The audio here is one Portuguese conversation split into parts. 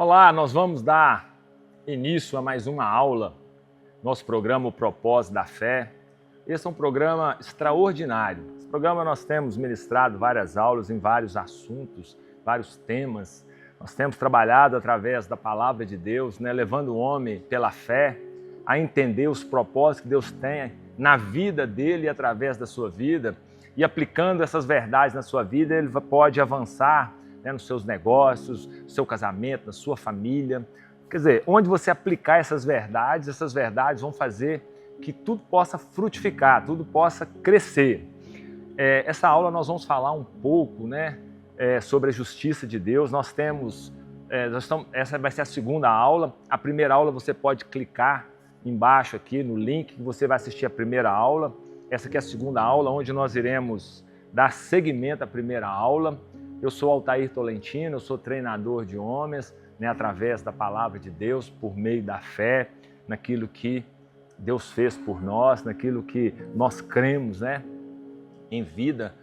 Olá, nós vamos dar início a mais uma aula, nosso programa O Propósito da Fé. Esse é um programa extraordinário. Esse programa nós temos ministrado várias aulas em vários assuntos, vários temas. Nós temos trabalhado através da Palavra de Deus, levando o homem pela fé a entender os propósitos que Deus tem na vida dele e através da sua vida. E aplicando essas verdades na sua vida, ele pode avançar nos seus negócios, no seu casamento, na sua família. Quer dizer, onde você aplicar essas verdades vão fazer que tudo possa frutificar, tudo possa crescer. Essa aula nós vamos falar um pouco sobre a justiça de Deus. Essa vai ser a segunda aula. A primeira aula você pode clicar embaixo aqui no link que você vai assistir a primeira aula. Essa aqui é a segunda aula, onde nós iremos dar seguimento à primeira aula. Eu sou Altair Tolentino, eu sou treinador de homens, através da Palavra de Deus, por meio da fé, naquilo que Deus fez por nós, naquilo que nós cremos, em vida,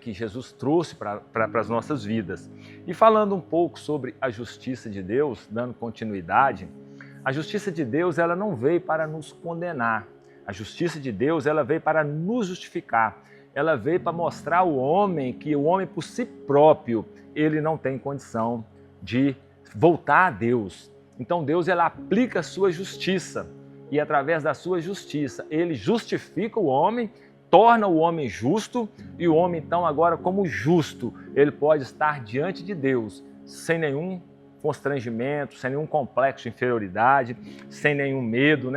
que Jesus trouxe para as nossas vidas. E falando um pouco sobre a justiça de Deus, dando continuidade, a justiça de Deus ela não veio para nos condenar. A justiça de Deus ela veio para nos justificar. Ela veio para mostrar ao homem que o homem por si próprio, ele não tem condição de voltar a Deus. Então Deus ela aplica a sua justiça e através da sua justiça ele justifica o homem, torna o homem justo e o homem então agora como justo, ele pode estar diante de Deus sem nenhum constrangimento, sem nenhum complexo de inferioridade, sem nenhum medo,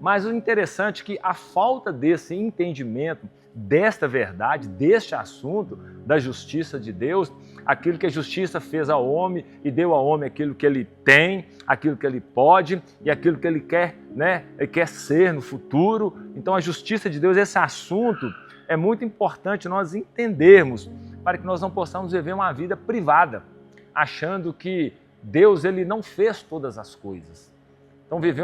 Mas o interessante é que a falta desse entendimento desta verdade, deste assunto da justiça de Deus, aquilo que a justiça fez ao homem e deu ao homem aquilo que ele tem, aquilo que ele pode e aquilo que ele quer, ele quer ser no futuro. Então a justiça de Deus, esse assunto é muito importante nós entendermos para que nós não possamos viver uma vida privada, achando que Deus ele não fez todas as coisas. Então viver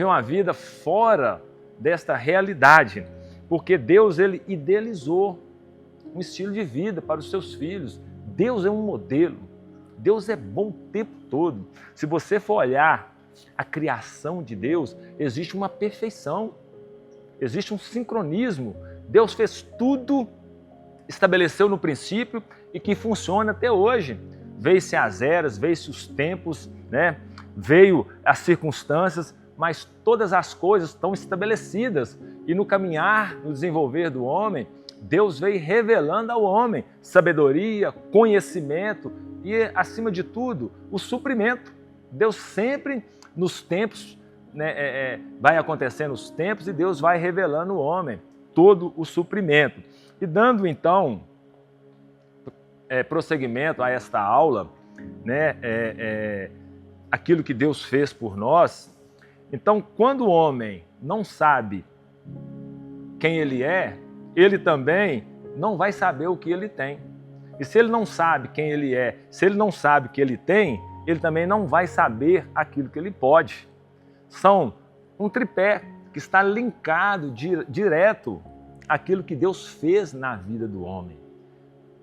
uma vida fora desta realidade, porque Deus ele idealizou um estilo de vida para os seus filhos. Deus é um modelo, Deus é bom o tempo todo. Se você for olhar a criação de Deus, existe uma perfeição, existe um sincronismo. Deus fez tudo, estabeleceu no princípio e que funciona até hoje. Veio-se as eras, veio-se os tempos, veio as circunstâncias, mas todas as coisas estão estabelecidas. E no caminhar, no desenvolver do homem, Deus veio revelando ao homem sabedoria, conhecimento e, acima de tudo, o suprimento. Deus sempre, nos tempos, vai acontecendo os tempos e Deus vai revelando ao homem todo o suprimento. E dando, então, prosseguimento a esta aula, aquilo que Deus fez por nós. Então, quando o homem não sabe quem ele é, ele também não vai saber o que ele tem. E se ele não sabe quem ele é, se ele não sabe o que ele tem, ele também não vai saber aquilo que ele pode. São um tripé que está linkado direto àquilo que Deus fez na vida do homem.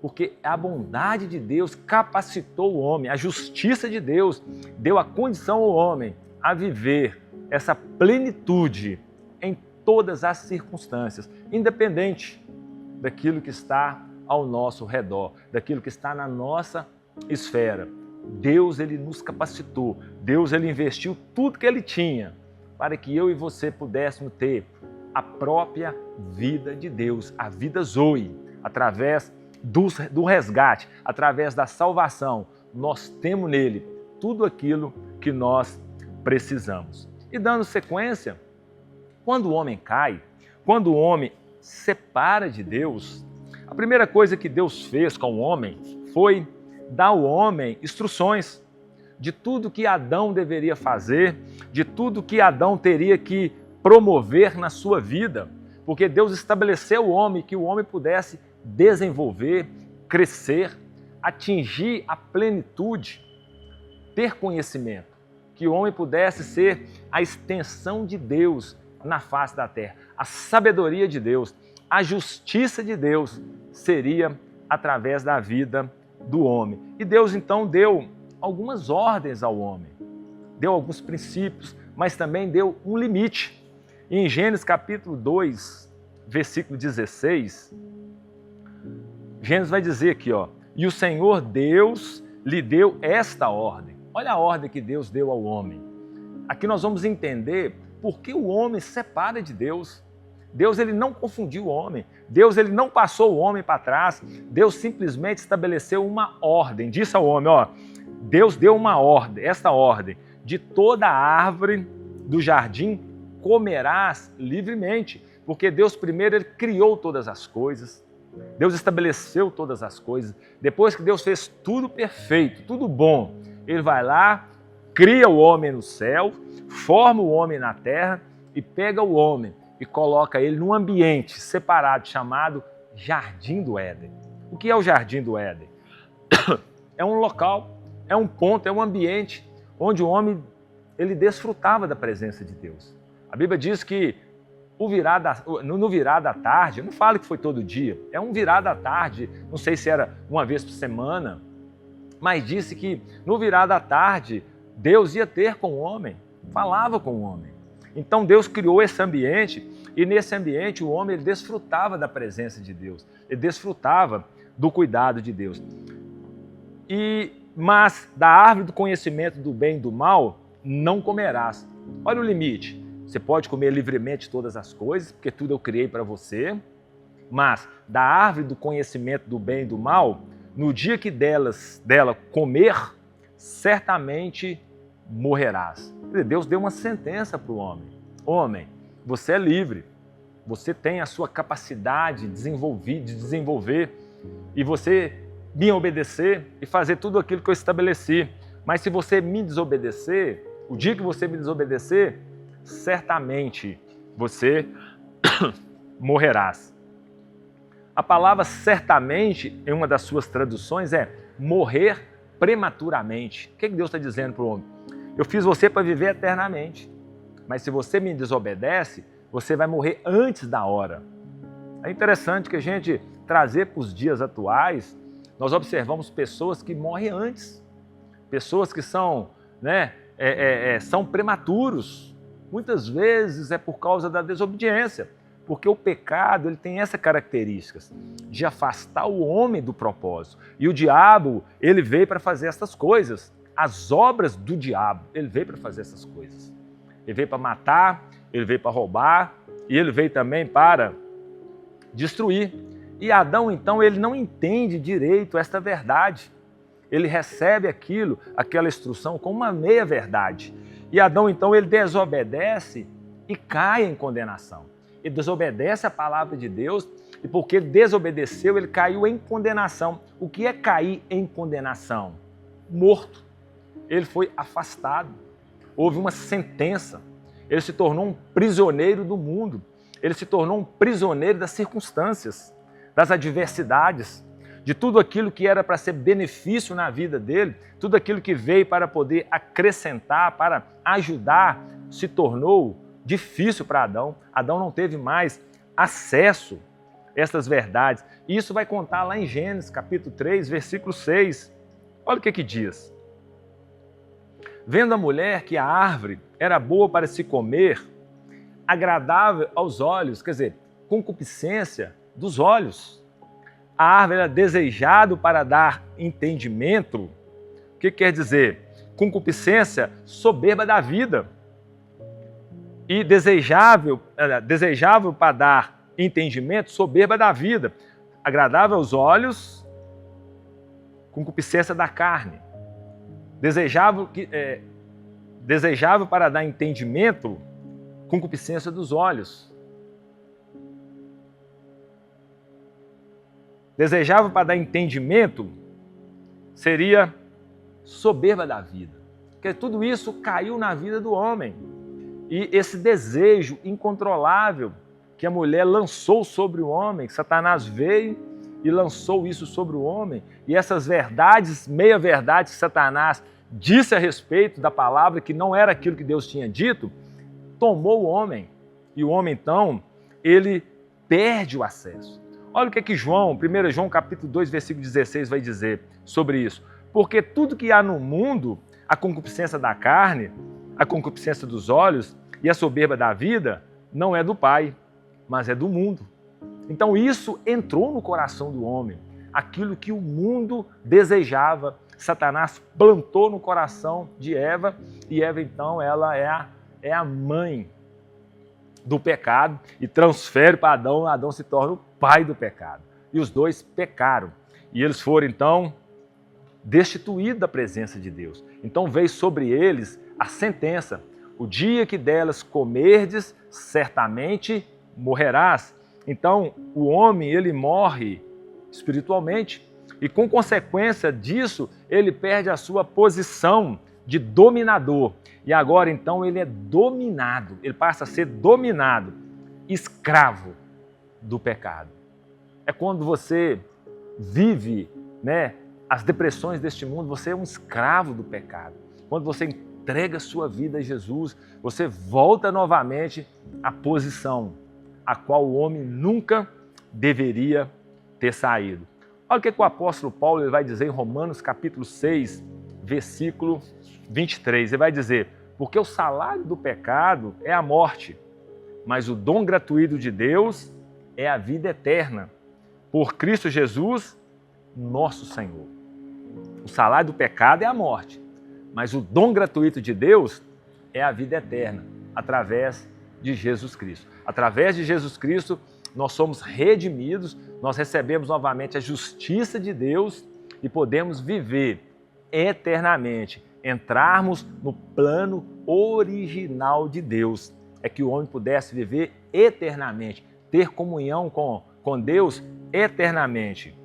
Porque a bondade de Deus capacitou o homem, a justiça de Deus deu a condição ao homem a viver essa plenitude em todas as circunstâncias, independente daquilo que está ao nosso redor, daquilo que está na nossa esfera. Deus ele nos capacitou, Deus ele investiu tudo que ele tinha para que eu e você pudéssemos ter a própria vida de Deus, a vida Zoe, através do resgate, através da salvação. Nós temos nele tudo aquilo que nós precisamos. E dando sequência, quando o homem cai, quando o homem separa de Deus, a primeira coisa que Deus fez com o homem foi dar ao homem instruções de tudo que Adão deveria fazer, de tudo que Adão teria que promover na sua vida, porque Deus estabeleceu o homem que o homem pudesse desenvolver, crescer, atingir a plenitude, ter conhecimento, que o homem pudesse ser a extensão de Deus na face da terra. A sabedoria de Deus, a justiça de Deus seria através da vida do homem. E Deus então deu algumas ordens ao homem, deu alguns princípios, mas também deu um limite. E em Gênesis capítulo 2, versículo 16, Gênesis vai dizer aqui, ó, e o Senhor Deus lhe deu esta ordem. Olha a ordem que Deus deu ao homem. Aqui nós vamos entender por que o homem se separa de Deus. Deus ele não confundiu o homem. Deus ele não passou o homem para trás. Deus simplesmente estabeleceu uma ordem. Disse ao homem, ó, Deus deu uma ordem, esta ordem, de toda árvore do jardim comerás livremente. Porque Deus primeiro ele criou todas as coisas. Deus estabeleceu todas as coisas. Depois que Deus fez tudo perfeito, tudo bom, ele vai lá, cria o homem no céu, forma o homem na terra e pega o homem e coloca ele num ambiente separado chamado Jardim do Éden. O que é o Jardim do Éden? É um local, é um ponto, é um ambiente onde o homem ele desfrutava da presença de Deus. A Bíblia diz que no virar da tarde, não falo que foi todo dia, é um virar da tarde, não sei se era uma vez por semana, mas disse que no virar da tarde, Deus ia ter com o homem, falava com o homem. Então Deus criou esse ambiente e nesse ambiente o homem ele desfrutava da presença de Deus, ele desfrutava do cuidado de Deus. Mas da árvore do conhecimento do bem e do mal não comerás. Olha o limite. Você pode comer livremente todas as coisas, porque tudo eu criei para você, mas da árvore do conhecimento do bem e do mal, no dia que dela comer, certamente morrerás. Deus deu uma sentença para o homem. Homem, você é livre, você tem a sua capacidade de desenvolver e você me obedecer e fazer tudo aquilo que eu estabeleci. Mas se você me desobedecer, o dia que você me desobedecer, certamente você morrerás. A palavra certamente, em uma das suas traduções, é morrer prematuramente. O que Deus está dizendo para o homem? Eu fiz você para viver eternamente, mas se você me desobedece, você vai morrer antes da hora. É interessante que a gente trazer para os dias atuais, nós observamos pessoas que morrem antes, pessoas que são, são prematuros. Muitas vezes é por causa da desobediência, porque o pecado ele tem essa característica de afastar o homem do propósito. E o diabo, ele veio para fazer essas coisas. As obras do diabo, ele veio para fazer essas coisas. Ele veio para matar, ele veio para roubar e ele veio também para destruir. E Adão, então, ele não entende direito esta verdade. Ele recebe aquela instrução como uma meia-verdade. E Adão, então, ele desobedece e cai em condenação. Ele desobedece a palavra de Deus e porque ele desobedeceu, ele caiu em condenação. O que é cair em condenação? Morto. Ele foi afastado. Houve uma sentença. Ele se tornou um prisioneiro do mundo. Ele se tornou um prisioneiro das circunstâncias, das adversidades, de tudo aquilo que era para ser benefício na vida dele, tudo aquilo que veio para poder acrescentar, para ajudar, se tornou difícil para Adão. Adão não teve mais acesso a essas verdades. E isso vai contar lá em Gênesis, capítulo 3, versículo 6. Olha o que diz. Vendo a mulher que a árvore era boa para se comer, agradável aos olhos, quer dizer, concupiscência dos olhos. A árvore era desejado para dar entendimento. O que quer dizer? Concupiscência, soberba da vida. E desejável para dar entendimento, soberba da vida. Agradável aos olhos, concupiscência da carne. Desejável para dar entendimento, concupiscência dos olhos. Desejável para dar entendimento seria soberba da vida. Porque tudo isso caiu na vida do homem. E esse desejo incontrolável que a mulher lançou sobre o homem, que Satanás veio e lançou isso sobre o homem, e essas verdades, meia-verdades que Satanás disse a respeito da palavra, que não era aquilo que Deus tinha dito, tomou o homem. E o homem, então, ele perde o acesso. Olha o que João, 1 João capítulo 2, versículo 16 vai dizer sobre isso. Porque tudo que há no mundo, a concupiscência da carne, a concupiscência dos olhos e a soberba da vida, não é do Pai, mas é do mundo. Então isso entrou no coração do homem, aquilo que o mundo desejava. Satanás plantou no coração de Eva, e Eva então ela é a mãe do pecado e transfere para Adão. Adão se torna o pai do pecado. E os dois pecaram. E eles foram então destituídos da presença de Deus. Então veio sobre eles a sentença: o dia que delas comerdes, certamente morrerás. Então o homem ele morre espiritualmente e, com consequência disso, ele perde a sua posição de dominador. E agora então ele é dominado, ele passa a ser dominado, escravo do pecado. É quando você vive, as depressões deste mundo, você é um escravo do pecado. Quando você entrega a sua vida a Jesus, você volta novamente à posição a qual o homem nunca deveria ter saído. Olha o que o apóstolo Paulo ele vai dizer em Romanos capítulo 6, versículo 23. Ele vai dizer: porque o salário do pecado é a morte, mas o dom gratuito de Deus é a vida eterna, por Cristo Jesus, nosso Senhor. O salário do pecado é a morte, mas o dom gratuito de Deus é a vida eterna, através de Jesus Cristo. Através de Jesus Cristo, nós somos redimidos, nós recebemos novamente a justiça de Deus e podemos viver eternamente, entrarmos no plano original de Deus. É que o homem pudesse viver eternamente, ter comunhão com Deus eternamente.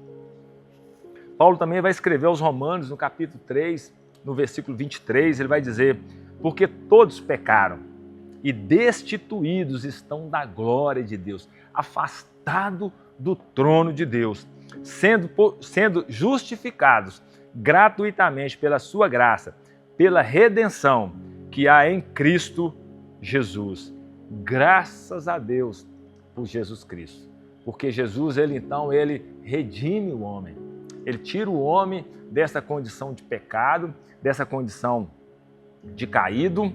Paulo também vai escrever aos Romanos, no capítulo 3, no versículo 23, ele vai dizer: porque todos pecaram e destituídos estão da glória de Deus, afastado do trono de Deus, sendo justificados gratuitamente pela sua graça, pela redenção que há em Cristo Jesus. Graças a Deus por Jesus Cristo, porque Jesus ele redime o homem, ele tira o homem dessa condição de pecado, dessa condição de caído,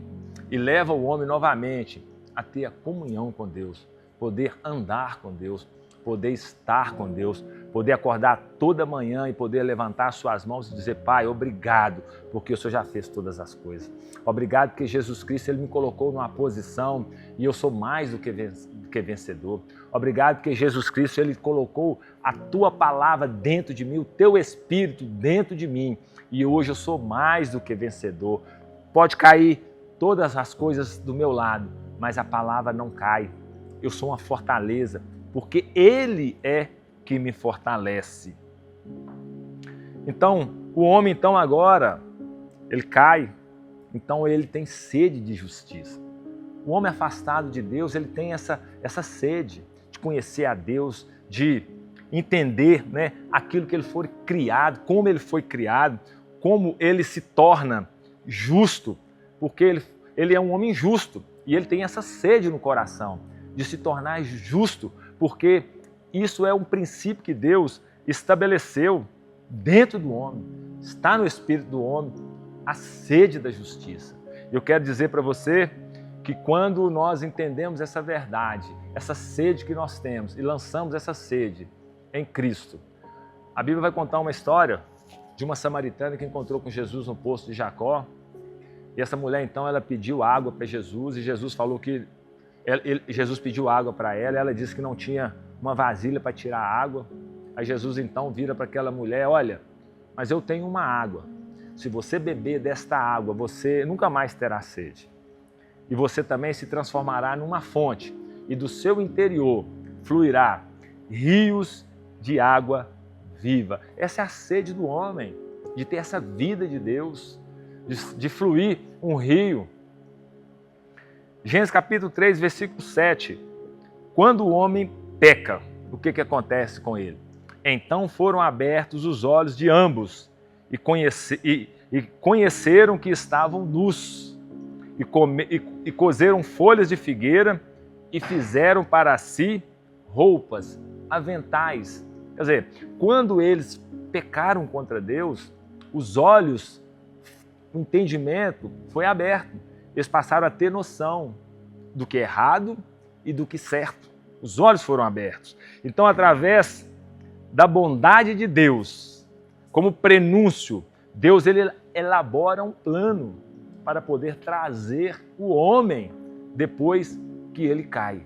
e leva o homem novamente a ter a comunhão com Deus, poder andar com Deus, poder estar com Deus, poder acordar toda manhã e poder levantar suas mãos e dizer: Pai, obrigado, porque o Senhor já fez todas as coisas. Obrigado porque Jesus Cristo ele me colocou numa posição e eu sou mais do que vencedor. Obrigado porque Jesus Cristo ele colocou a Tua palavra dentro de mim, o Teu Espírito dentro de mim, e hoje eu sou mais do que vencedor. Pode cair todas as coisas do meu lado, mas a palavra não cai. Eu sou uma fortaleza, porque Ele é que me fortalece. Então, o homem agora, ele cai, então ele tem sede de justiça. O homem afastado de Deus, ele tem essa sede de conhecer a Deus, de entender aquilo que ele foi criado, como ele foi criado, como ele se torna justo, porque ele é um homem justo e ele tem essa sede no coração de se tornar justo, porque isso é um princípio que Deus estabeleceu dentro do homem, está no espírito do homem, a sede da justiça. Eu quero dizer para você que quando nós entendemos essa verdade, essa sede que nós temos e lançamos essa sede em Cristo, a Bíblia vai contar uma história de uma samaritana que encontrou com Jesus no poço de Jacó. E essa mulher, então, ela pediu água para Jesus e Jesus falou que... Jesus pediu água para ela e ela disse que não tinha uma vasilha para tirar a água. Aí Jesus, então, vira para aquela mulher: olha, mas eu tenho uma água. Se você beber desta água, você nunca mais terá sede. E você também se transformará numa fonte e do seu interior fluirá rios de água viva. Essa é a sede do homem, de ter essa vida de Deus, de fluir um rio. Gênesis capítulo 3, versículo 7. Quando o homem peca, o que acontece com ele? Então foram abertos os olhos de ambos e conheceram que estavam nus e cozeram folhas de figueira e fizeram para si roupas, aventais. Quer dizer, quando eles pecaram contra Deus, os olhos, o entendimento foi aberto. Eles passaram a ter noção do que é errado e do que é certo. Os olhos foram abertos. Então, através da bondade de Deus, como prenúncio, Deus ele elabora um plano para poder trazer o homem depois que ele cai.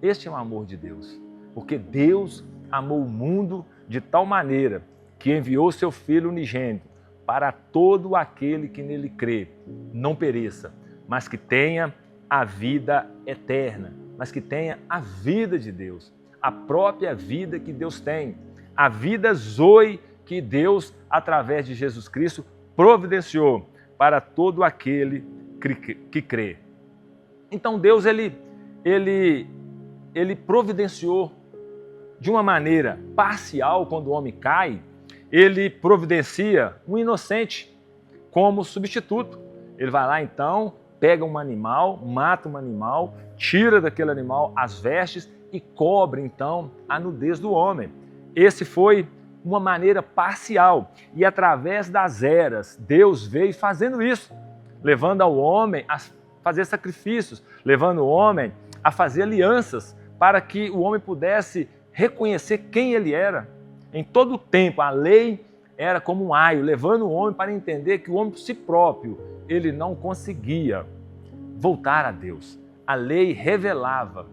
Este é o amor de Deus, porque Deus amou o mundo de tal maneira que enviou seu Filho unigênito para todo aquele que nele crê, não pereça, mas que tenha a vida eterna, mas que tenha a vida de Deus, a própria vida que Deus tem, a vida Zoe que Deus, através de Jesus Cristo, providenciou para todo aquele que crê. Então Deus ele providenciou de uma maneira parcial quando o homem cai, ele providencia um inocente como substituto. Ele vai lá então, pega um animal, mata um animal, tira daquele animal as vestes e cobre então a nudez do homem. Esse foi uma maneira parcial e através das eras Deus veio fazendo isso, levando ao homem a fazer sacrifícios, levando o homem a fazer alianças para que o homem pudesse reconhecer quem ele era. Em todo o tempo, a lei era como um aio, levando o homem para entender que o homem por si próprio, ele não conseguia voltar a Deus. A lei revelava,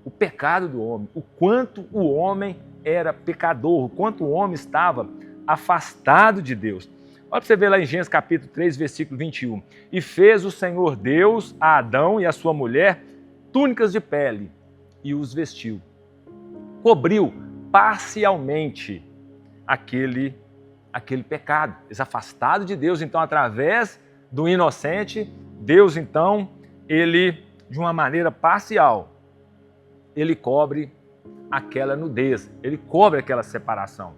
o pecado do homem, o quanto o homem era pecador, o quanto o homem estava afastado de Deus. Olha para você ver lá em Gênesis capítulo 3, versículo 21. E fez o Senhor Deus a Adão e a sua mulher túnicas de pele e os vestiu. Cobriu parcialmente aquele pecado, eles afastados de Deus. Então, através do inocente, Deus, então, ele, de uma maneira parcial, ele cobre aquela nudez, ele cobre aquela separação.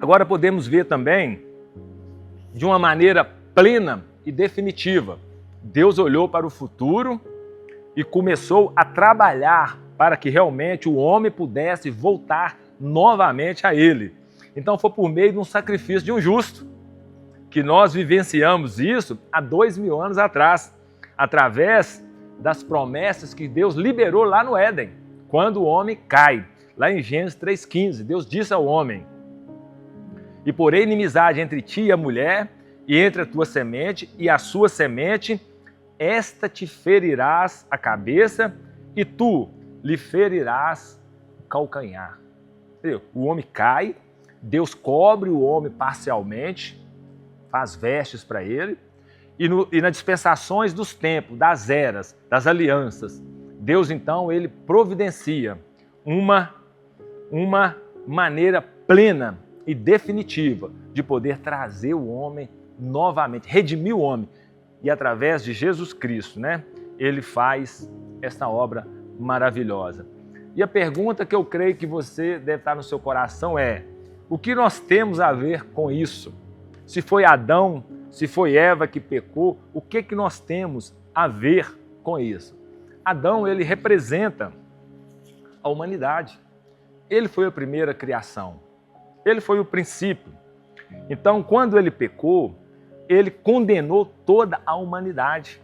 Agora podemos ver também, de uma maneira plena e definitiva, Deus olhou para o futuro e começou a trabalhar para que realmente o homem pudesse voltar novamente a ele. Então foi por meio de um sacrifício de um justo que nós vivenciamos isso há 2000 anos atrás, através das promessas que Deus liberou lá no Éden, quando o homem cai. Lá em Gênesis 3,15, Deus disse ao homem: e porém inimizade entre ti e a mulher, e entre a tua semente e a sua semente, esta te ferirás a cabeça, e tu lhe ferirás o calcanhar. O homem cai, Deus cobre o homem parcialmente, faz vestes para ele, e nas dispensações dos tempos, das eras, das alianças, Deus então ele providencia uma maneira plena e definitiva de poder trazer o homem novamente, redimir o homem. E através de Jesus Cristo, ele faz esta obra maravilhosa. E a pergunta que eu creio que você deve estar no seu coração é: o que nós temos a ver com isso? Se foi Adão, se foi Eva que pecou, o que nós temos a ver com isso? Adão, ele representa a humanidade. Ele foi a primeira criação. Ele foi o princípio. Então, quando ele pecou, ele condenou toda a humanidade,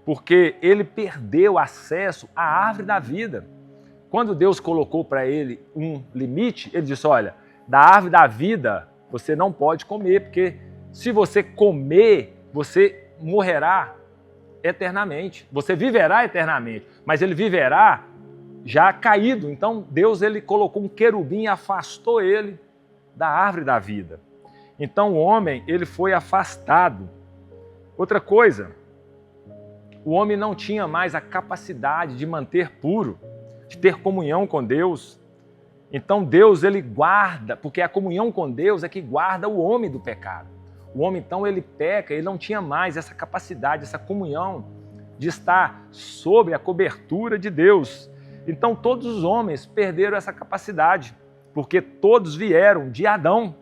porque ele perdeu acesso à árvore da vida. Quando Deus colocou para ele um limite, ele disse: olha, da árvore da vida você não pode comer, porque se você comer, você morrerá eternamente, você viverá eternamente, mas ele viverá já caído. Então Deus ele colocou um querubim e afastou ele da árvore da vida. Então o homem ele foi afastado. Outra coisa, o homem não tinha mais a capacidade de manter puro, de ter comunhão com Deus. Então Deus ele guarda, porque a comunhão com Deus é que guarda o homem do pecado. O homem então ele peca, ele não tinha mais essa capacidade, essa comunhão de estar sob a cobertura de Deus. Então todos os homens perderam essa capacidade, porque todos vieram de Adão.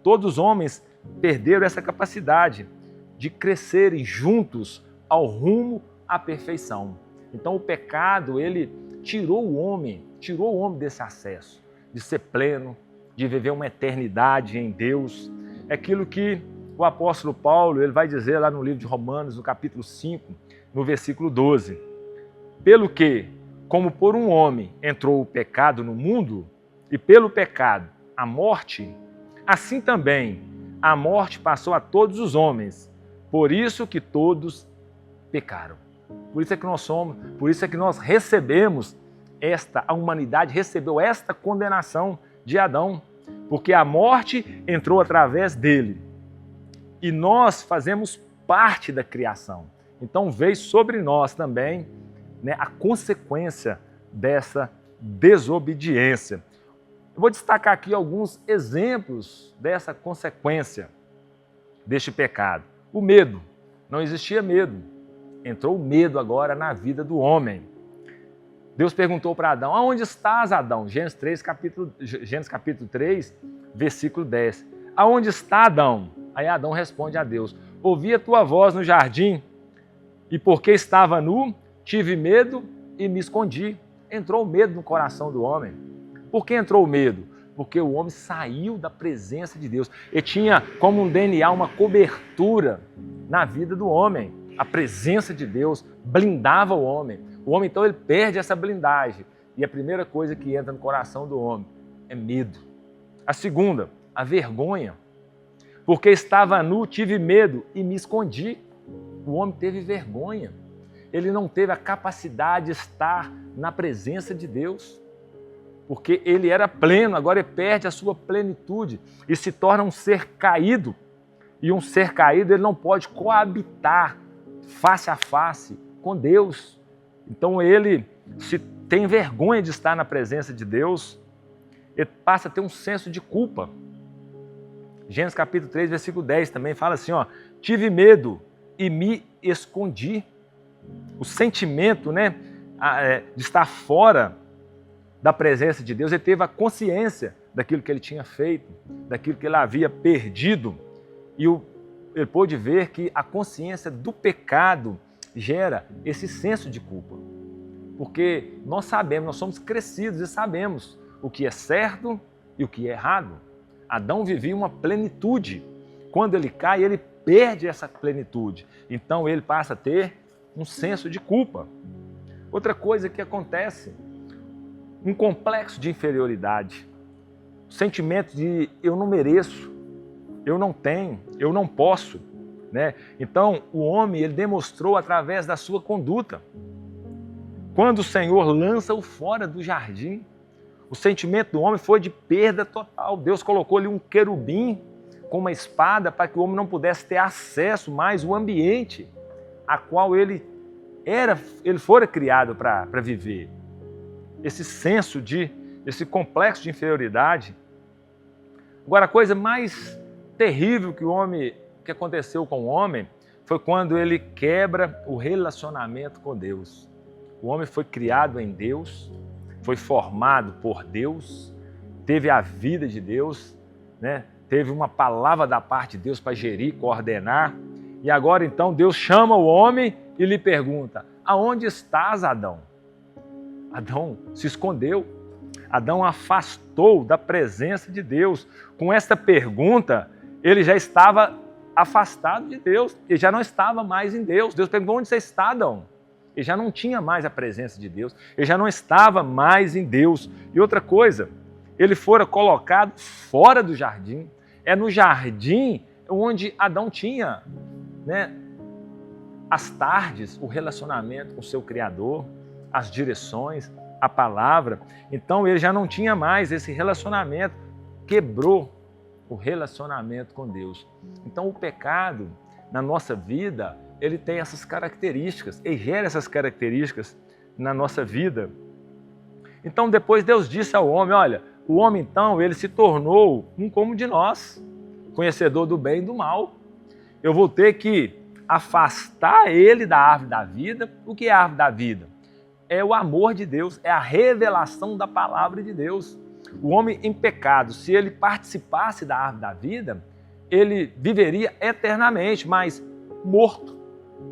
Todos os homens perderam essa capacidade de crescerem juntos ao rumo à perfeição. Então o pecado, ele tirou o homem desse acesso, de ser pleno, de viver uma eternidade em Deus. É aquilo que o apóstolo Paulo ele vai dizer lá no livro de Romanos, no capítulo 5, no versículo 12. Pelo que, como por um homem entrou o pecado no mundo, e pelo pecado a morte, assim também a morte passou a todos os homens, por isso que todos pecaram. Por isso é que nós somos, por isso é que nós recebemos a humanidade recebeu esta condenação de Adão, porque a morte entrou através dele. E nós fazemos parte da criação. Então veio sobre nós também, né, a consequência dessa desobediência. Eu vou destacar aqui alguns exemplos dessa consequência deste pecado. O medo. Não existia medo. Entrou o medo agora na vida do homem. Deus perguntou para Adão, aonde estás, Adão? Gênesis capítulo 3, versículo 10. Aonde está Adão? Aí Adão responde a Deus, ouvi a tua voz no jardim, e porque estava nu, tive medo e me escondi. Entrou o medo no coração do homem. Por que entrou o medo? Porque o homem saiu da presença de Deus. Ele tinha como um DNA, uma cobertura na vida do homem. A presença de Deus blindava o homem. O homem, então, ele perde essa blindagem. E a primeira coisa que entra no coração do homem é medo. A segunda, a vergonha. Porque estava nu, tive medo e me escondi. O homem teve vergonha. Ele não teve a capacidade de estar na presença de Deus. Porque ele era pleno, agora ele perde a sua plenitude e se torna um ser caído. E um ser caído, ele não pode coabitar face a face com Deus. Então ele se tem vergonha de estar na presença de Deus, ele passa a ter um senso de culpa. Gênesis capítulo 3, versículo 10 também fala assim, tive medo e me escondi. O sentimento, né, de estar fora da presença de Deus, ele teve a consciência daquilo que ele tinha feito, daquilo que ele havia perdido, e ele pôde ver que a consciência do pecado gera esse senso de culpa. Porque nós sabemos, nós somos crescidos e sabemos o que é certo e o que é errado. Adão vivia uma plenitude. Quando ele cai, ele perde essa plenitude. Então ele passa a ter um senso de culpa. Outra coisa que acontece, um complexo de inferioridade. O sentimento de eu não mereço, eu não tenho, eu não posso, né? Então, o homem ele demonstrou através da sua conduta. Quando o Senhor lança-o fora do jardim, o sentimento do homem foi de perda total. Deus colocou ali um querubim com uma espada para que o homem não pudesse ter acesso mais ao ambiente a qual ele fora criado para viver. Esse senso esse complexo de inferioridade. Agora, a coisa mais terrível que aconteceu com o homem foi quando ele quebra o relacionamento com Deus. O homem foi criado em Deus, foi formado por Deus, teve a vida de Deus, né? Teve uma palavra da parte de Deus para gerir, coordenar. E agora então Deus chama o homem e lhe pergunta, aonde estás, Adão? Adão se escondeu. Adão afastou da presença de Deus. Com esta pergunta, ele já estava afastado de Deus. Ele já não estava mais em Deus. Deus perguntou, onde você está, Adão? Ele já não tinha mais a presença de Deus. Ele já não estava mais em Deus. E outra coisa, ele fora colocado fora do jardim. É no jardim onde Adão tinha, né, as tardes, o relacionamento com o seu Criador, as direções, a palavra. Então ele já não tinha mais esse relacionamento, quebrou o relacionamento com Deus. Então o pecado na nossa vida, ele tem essas características, ele gera essas características na nossa vida. Então depois Deus disse ao homem, olha, o homem então ele se tornou um como de nós, conhecedor do bem e do mal. Eu vou ter que afastar ele da árvore da vida. O que é a árvore da vida? É o amor de Deus, é a revelação da palavra de Deus. O homem em pecado, se ele participasse da árvore da vida, ele viveria eternamente, mas morto,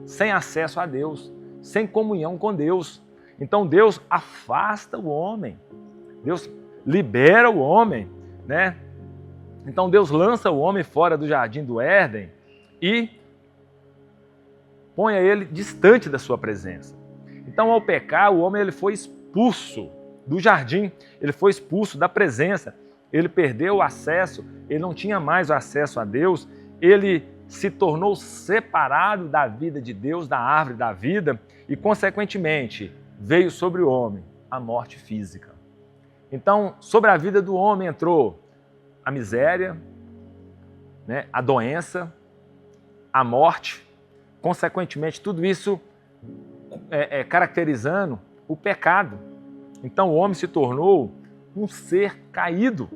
sem acesso a Deus, sem comunhão com Deus. Então Deus afasta o homem, Deus libera o homem né? Então Deus lança o homem fora do jardim do Éden e põe ele distante da sua presença. Então, ao pecar, o homem ele foi expulso do jardim, ele foi expulso da presença, ele perdeu o acesso, ele não tinha mais o acesso a Deus, ele se tornou separado da vida de Deus, da árvore da vida, e, consequentemente, veio sobre o homem a morte física. Então, sobre a vida do homem entrou a miséria, né, a doença, a morte, consequentemente, tudo isso caracterizando o pecado. Então, o homem se tornou um ser caído.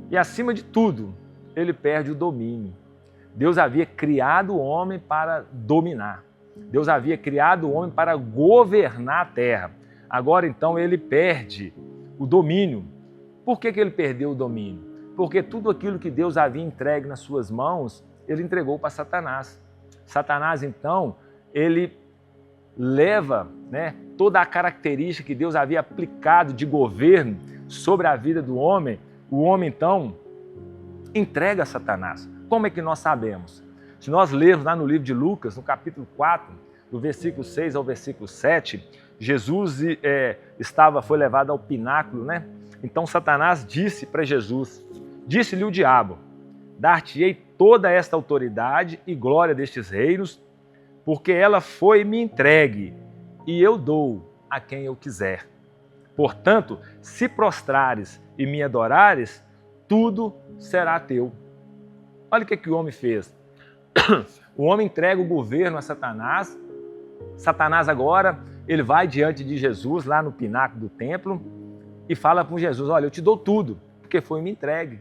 E, acima de tudo, ele perde o domínio. Deus havia criado o homem para dominar. Deus havia criado o homem para governar a terra. Agora, então, ele perde o domínio. Por que ele perdeu o domínio? Porque tudo aquilo que Deus havia entregue nas suas mãos, ele entregou para Satanás. Satanás, então, ele leva, né, toda a característica que Deus havia aplicado de governo sobre a vida do homem, o homem, então, entrega a Satanás. Como é que nós sabemos? Se nós lermos lá no livro de Lucas, no capítulo 4, do versículo 6 ao versículo 7, Jesus foi levado ao pináculo, né? Então Satanás disse para Jesus, disse-lhe o diabo, dar-te-ei toda esta autoridade e glória destes reinos, porque ela foi-me entregue, e eu dou a quem eu quiser. Portanto, se prostrares e me adorares, tudo será teu. Olha o que o homem fez. O homem entrega o governo a Satanás. Satanás agora, ele vai diante de Jesus, lá no pináculo do templo, e fala com Jesus, olha, eu te dou tudo, porque foi-me entregue.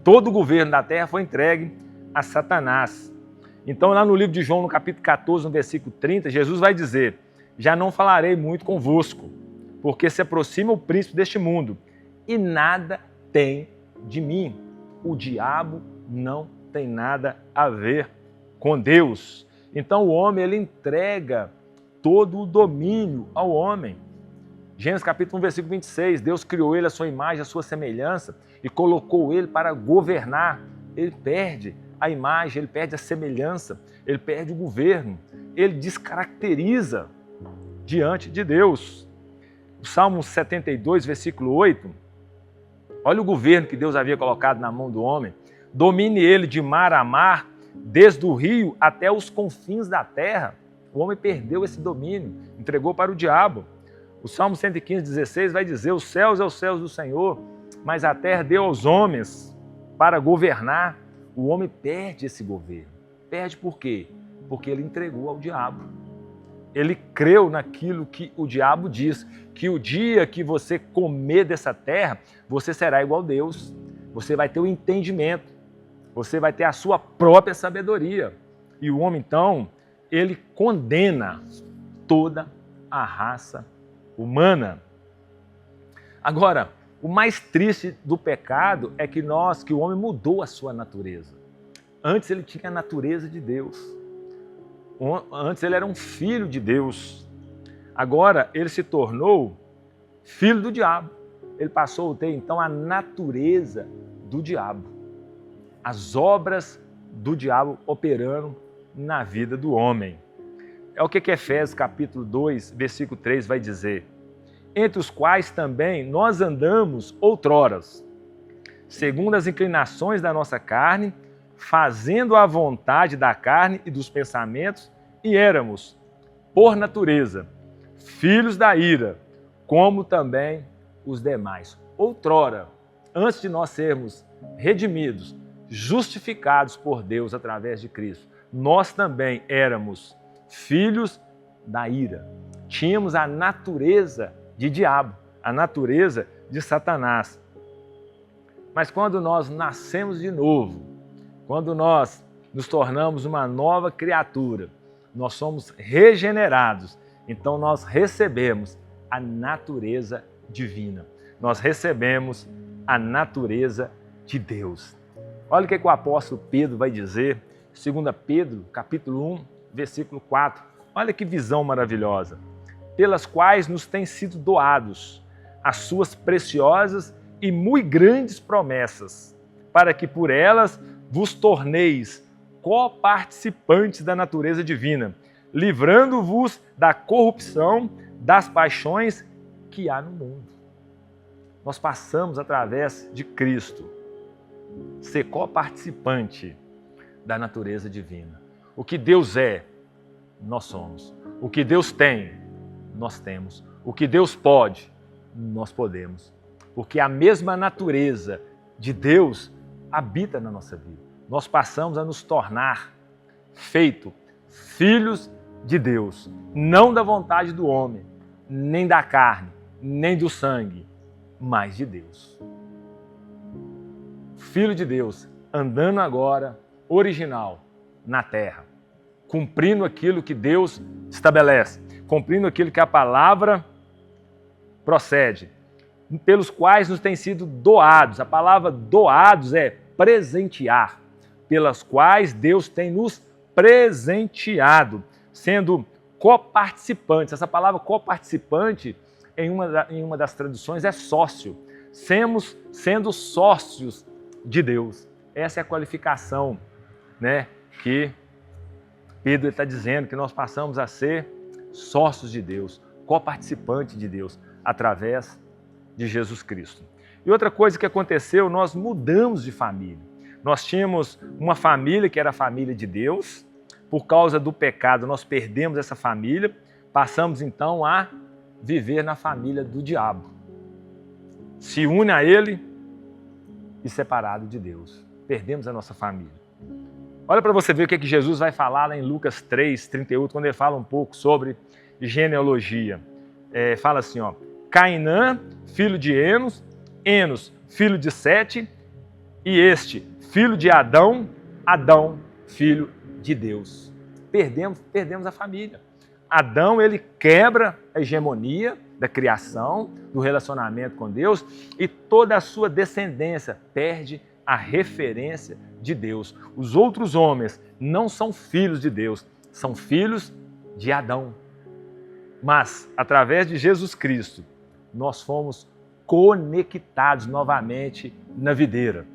Todo o governo da terra foi entregue a Satanás. Então, lá no livro de João, no capítulo 14, no versículo 30, Jesus vai dizer, já não falarei muito convosco, porque se aproxima o príncipe deste mundo, e nada tem de mim. O diabo não tem nada a ver com Deus. Então, o homem, ele entrega todo o domínio ao homem. Gênesis capítulo 1, versículo 26, Deus criou ele à sua imagem, à sua semelhança, e colocou ele para governar. Ele perde a imagem, ele perde a semelhança, ele perde o governo, ele descaracteriza diante de Deus. O Salmo 72, versículo 8, olha o governo que Deus havia colocado na mão do homem. Domine ele de mar a mar, desde o rio até os confins da terra. O homem perdeu esse domínio, entregou para o diabo. O Salmo 115, 16 vai dizer, os céus é os céus do Senhor, mas a terra deu aos homens para governar. O homem perde esse governo. Perde por quê? Porque ele entregou ao diabo. Ele creu naquilo que o diabo diz, que o dia que você comer dessa terra, você será igual a Deus. Você vai ter o entendimento, você vai ter a sua própria sabedoria. E o homem, então, ele condena toda a raça humana. Agora, o mais triste do pecado é que o homem mudou a sua natureza. Antes ele tinha a natureza de Deus. Antes ele era um filho de Deus. Agora ele se tornou filho do diabo. Ele passou a ter então a natureza do diabo. As obras do diabo operando na vida do homem. É o que Efésios capítulo 2, versículo 3 vai dizer. Entre os quais também nós andamos outroras, segundo as inclinações da nossa carne, fazendo a vontade da carne e dos pensamentos, e éramos, por natureza, filhos da ira, como também os demais. Outrora, antes de nós sermos redimidos, justificados por Deus através de Cristo, nós também éramos filhos da ira. Tínhamos a natureza de diabo, a natureza de Satanás. Mas quando nós nascemos de novo, quando nós nos tornamos uma nova criatura, nós somos regenerados, então nós recebemos a natureza divina. Nós recebemos a natureza de Deus. Olha o que o apóstolo Pedro vai dizer, 2 Pedro, capítulo 1, versículo 4. Olha que visão maravilhosa. Pelas quais nos têm sido doados as suas preciosas e muito grandes promessas, para que por elas vos torneis coparticipantes da natureza divina, livrando-vos da corrupção das paixões que há no mundo. Nós passamos através de Cristo ser coparticipante da natureza divina. O que Deus é, nós somos. O que Deus tem, nós temos. O que Deus pode, nós podemos. Porque a mesma natureza de Deus habita na nossa vida. Nós passamos a nos tornar filhos de Deus, não da vontade do homem, nem da carne, nem do sangue, mas de Deus. Filho de Deus, andando agora, original, na terra, cumprindo aquilo que Deus estabelece, cumprindo aquilo que a palavra procede, pelos quais nos têm sido doados. A palavra doados é presentear, pelas quais Deus tem nos presenteado, sendo coparticipantes. Essa palavra coparticipante, em uma das traduções, é sócio. Sendo sócios de Deus. Essa é a qualificação, né, que Pedro está dizendo, que nós passamos a ser sócios de Deus, coparticipantes de Deus, através de Jesus Cristo. E outra coisa que aconteceu, nós mudamos de família. Nós tínhamos uma família que era a família de Deus. Por causa do pecado, nós perdemos essa família, passamos então a viver na família do diabo. Se une a ele e separado de Deus. Perdemos a nossa família. Olha para você ver o que Jesus vai falar lá em Lucas 3:38, quando ele fala um pouco sobre genealogia. Fala assim, ó: Cainã, filho de Enos, Enos, filho de Sete, e este, filho de Adão, Adão, filho de Deus. Perdemos a família. Adão, ele quebra a hegemonia da criação, do relacionamento com Deus, e toda a sua descendência perde a referência de Deus. Os outros homens não são filhos de Deus, são filhos de Adão. Mas, através de Jesus Cristo, nós fomos conectados novamente na videira.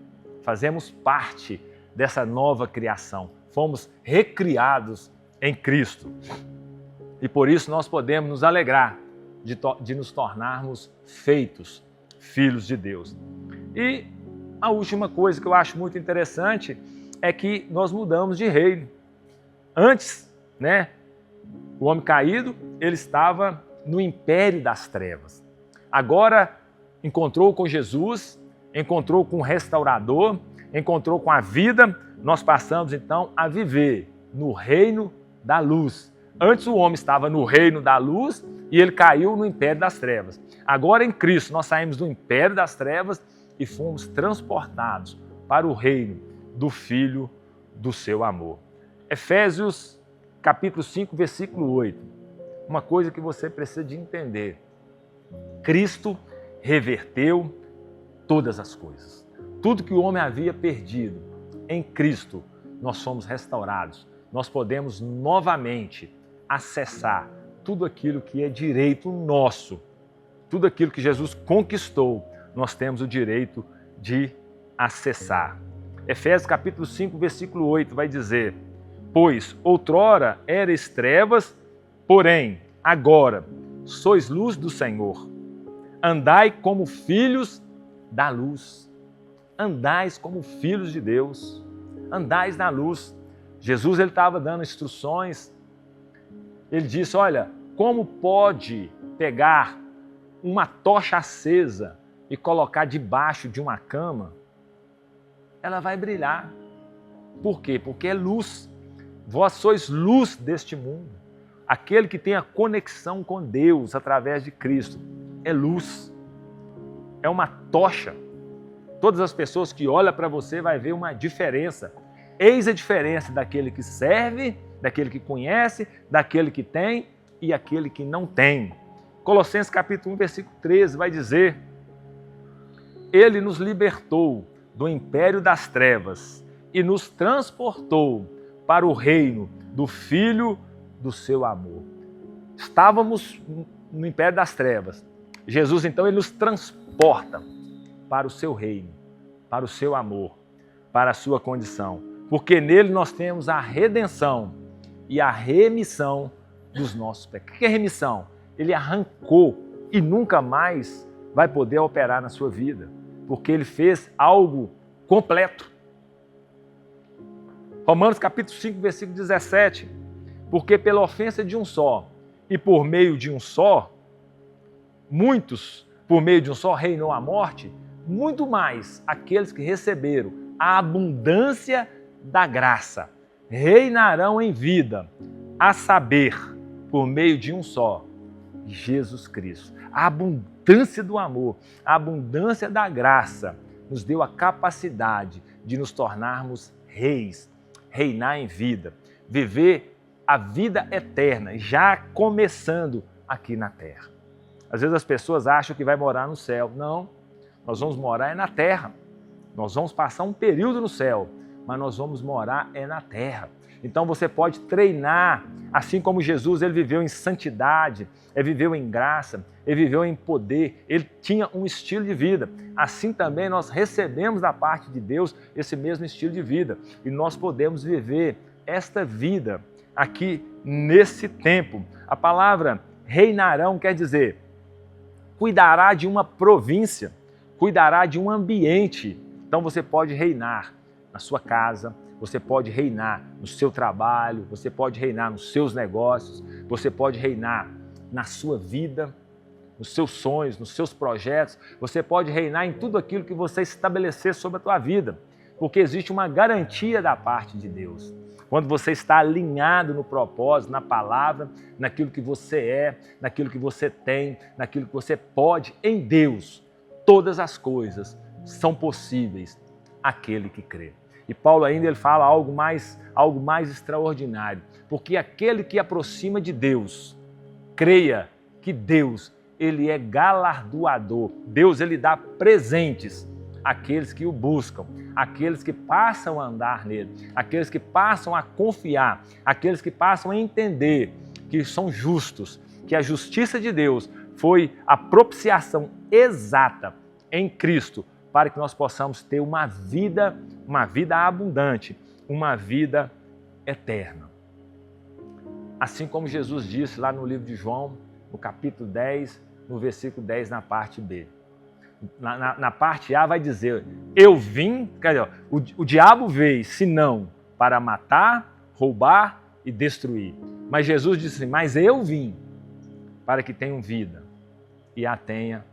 Fazemos parte dessa nova criação. Fomos recriados em Cristo. E por isso nós podemos nos alegrar de nos tornarmos feitos filhos de Deus. E a última coisa que eu acho muito interessante é que nós mudamos de reino. Antes, né, o homem caído, ele estava no império das trevas. Agora encontrou com Jesus, encontrou com o restaurador, encontrou com a vida, nós passamos então a viver no reino da luz. Antes o homem estava no reino da luz e ele caiu no império das trevas. Agora em Cristo nós saímos do império das trevas e fomos transportados para o reino do Filho do seu amor. Efésios capítulo 5, versículo 8. Uma coisa que você precisa de entender. Cristo reverteu todas as coisas. Tudo que o homem havia perdido, em Cristo nós fomos restaurados. Nós podemos novamente acessar tudo aquilo que é direito nosso. Tudo aquilo que Jesus conquistou, nós temos o direito de acessar. Efésios capítulo 5, versículo 8 vai dizer: Pois outrora erais trevas, porém agora sois luz do Senhor. Andai como filhos da luz. Andais como filhos de Deus. Andais na luz. Jesus ele estava dando instruções. Ele disse, olha, como pode pegar uma tocha acesa e colocar debaixo de uma cama? Ela vai brilhar. Por quê? Porque é luz. Vós sois luz deste mundo. Aquele que tem a conexão com Deus através de Cristo é luz. É uma tocha. Todas as pessoas que olham para você vai ver uma diferença. Eis a diferença daquele que serve, daquele que conhece, daquele que tem e aquele que não tem. Colossenses capítulo 1, versículo 13 vai dizer: Ele nos libertou do império das trevas e nos transportou para o reino do Filho do seu amor. Estávamos no império das trevas. Jesus, então, ele nos transporta para o seu reino, para o seu amor, para a sua condição. Porque nele nós temos a redenção e a remissão dos nossos pecados. O que é remissão? Ele arrancou e nunca mais vai poder operar na sua vida, porque ele fez algo completo. Romanos capítulo 5, versículo 17. Porque pela ofensa de um só e por meio de um só, muitos, por meio de um só, reinou a morte, muito mais aqueles que receberam a abundância da graça reinarão em vida, a saber, por meio de um só, Jesus Cristo. A abundância do amor, a abundância da graça nos deu a capacidade de nos tornarmos reis, reinar em vida, viver a vida eterna, já começando aqui na terra. Às vezes as pessoas acham que vai morar no céu. Não, nós vamos morar na terra. Nós vamos passar um período no céu, mas nós vamos morar na terra. Então você pode treinar, assim como Jesus, ele viveu em santidade, ele viveu em graça, ele viveu em poder, ele tinha um estilo de vida. Assim também nós recebemos da parte de Deus esse mesmo estilo de vida. E nós podemos viver esta vida aqui nesse tempo. A palavra reinarão quer dizer, cuidará de uma província, cuidará de um ambiente. Então você pode reinar na sua casa, você pode reinar no seu trabalho, você pode reinar nos seus negócios, você pode reinar na sua vida, nos seus sonhos, nos seus projetos, você pode reinar em tudo aquilo que você estabelecer sobre a tua vida, porque existe uma garantia da parte de Deus. Quando você está alinhado no propósito, na palavra, naquilo que você é, naquilo que você tem, naquilo que você pode, em Deus, todas as coisas são possíveis àquele que crê. E Paulo ainda ele fala algo mais extraordinário, porque aquele que aproxima de Deus, creia que Deus, ele é galardoador. Deus, ele dá presentes àqueles que o buscam, àqueles que passam a andar nele, àqueles que passam a confiar, àqueles que passam a entender que são justos, que a justiça de Deus foi a propiciação exata em Cristo para que nós possamos ter uma vida abundante, uma vida eterna. Assim como Jesus disse lá no livro de João, no capítulo 10, no versículo 10, na parte B. Na parte A vai dizer, eu vim, o diabo veio, senão para matar, roubar e destruir. Mas Jesus disse assim, mas eu vim para que tenham vida e a tenha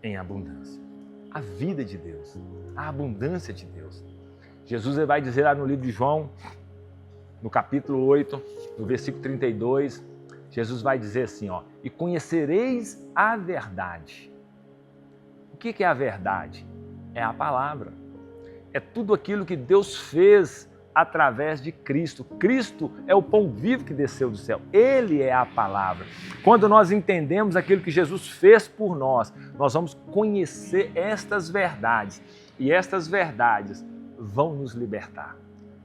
em abundância. A vida de Deus, a abundância de Deus. Jesus ele vai dizer lá no livro de João, no capítulo 8, no versículo 32, Jesus vai dizer assim, e conhecereis a verdade. O que é a verdade? É a palavra. É tudo aquilo que Deus fez através de Cristo. Cristo é o pão vivo que desceu do céu. Ele é a palavra. Quando nós entendemos aquilo que Jesus fez por nós, nós vamos conhecer estas verdades. E estas verdades vão nos libertar,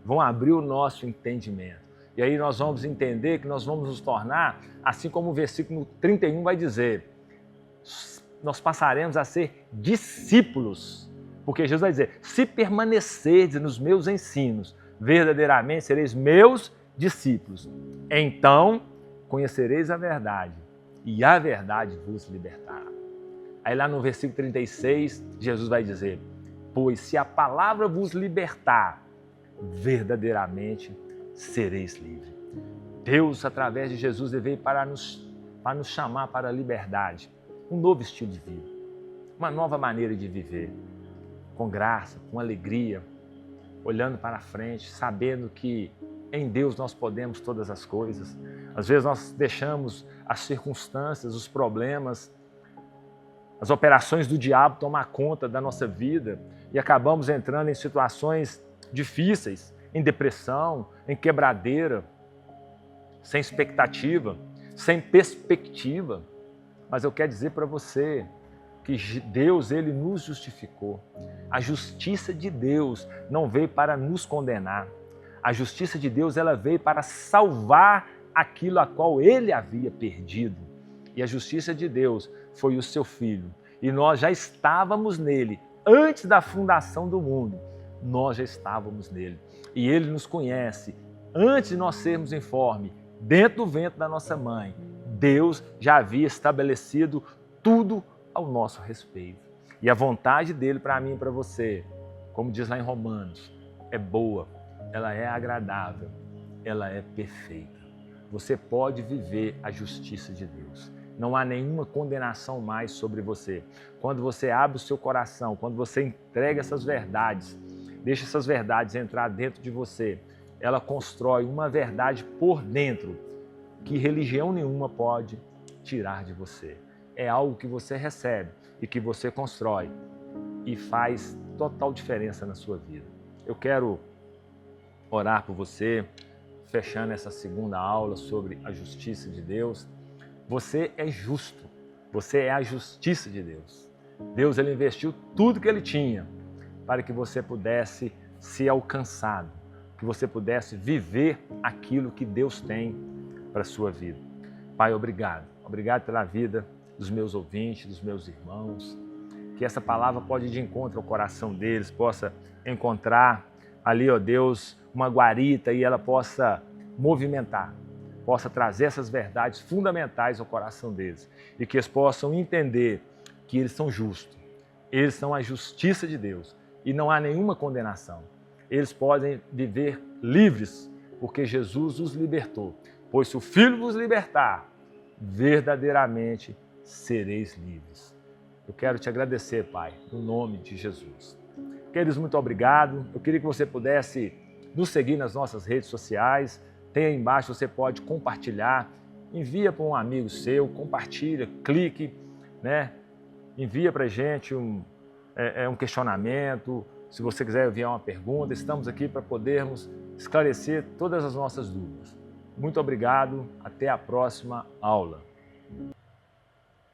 vão abrir o nosso entendimento. E aí nós vamos entender que nós vamos nos tornar, assim como o versículo 31 vai dizer, nós passaremos a ser discípulos. Porque Jesus vai dizer, se permanecerdes nos meus ensinos, verdadeiramente sereis meus discípulos. Então conhecereis a verdade, e a verdade vos libertará. Aí lá no versículo 36, Jesus vai dizer, pois se a palavra vos libertar, verdadeiramente sereis livres. Deus, através de Jesus, veio para nos chamar para a liberdade, um novo estilo de vida, uma nova maneira de viver, com graça, com alegria, olhando para frente, sabendo que em Deus nós podemos todas as coisas. Às vezes nós deixamos as circunstâncias, os problemas, as operações do diabo tomar conta da nossa vida e acabamos entrando em situações difíceis, em depressão, em quebradeira, sem expectativa, sem perspectiva. Mas eu quero dizer para você que Deus, ele nos justificou. A justiça de Deus não veio para nos condenar. A justiça de Deus, ela veio para salvar aquilo a qual ele havia perdido. E a justiça de Deus foi o seu Filho. E nós já estávamos nele antes da fundação do mundo, nós já estávamos nele. E ele nos conhece antes de nós sermos informes, dentro do ventre da nossa mãe. Deus já havia estabelecido tudo ao nosso respeito. E a vontade dele para mim e para você, como diz lá em Romanos, é boa, ela é agradável, ela é perfeita. Você pode viver a justiça de Deus. Não há nenhuma condenação mais sobre você. Quando você abre o seu coração, quando você entrega essas verdades, deixa essas verdades entrar dentro de você, ela constrói uma verdade por dentro que religião nenhuma pode tirar de você. É algo que você recebe e que você constrói e faz total diferença na sua vida. Eu quero orar por você, fechando essa segunda aula sobre a justiça de Deus. Você é justo, você é a justiça de Deus. Deus, ele investiu tudo que ele tinha para que você pudesse ser alcançado, que você pudesse viver aquilo que Deus tem para a sua vida. Pai, obrigado. Obrigado pela vida dos meus ouvintes, dos meus irmãos. Que essa palavra pode ir de encontro ao coração deles, possa encontrar ali, ó Deus, uma guarita e ela possa movimentar, possa trazer essas verdades fundamentais ao coração deles e que eles possam entender que eles são justos, eles são a justiça de Deus e não há nenhuma condenação. Eles podem viver livres porque Jesus os libertou, pois se o Filho vos libertar, verdadeiramente sereis livres. Eu quero te agradecer, Pai, no nome de Jesus. Queridos, muito obrigado. Eu queria que você pudesse nos seguir nas nossas redes sociais. Tem aí embaixo, você pode compartilhar, envia para um amigo seu, compartilha, clique, né? Envia para a gente um questionamento. Se você quiser enviar uma pergunta, estamos aqui para podermos esclarecer todas as nossas dúvidas. Muito obrigado, até a próxima aula.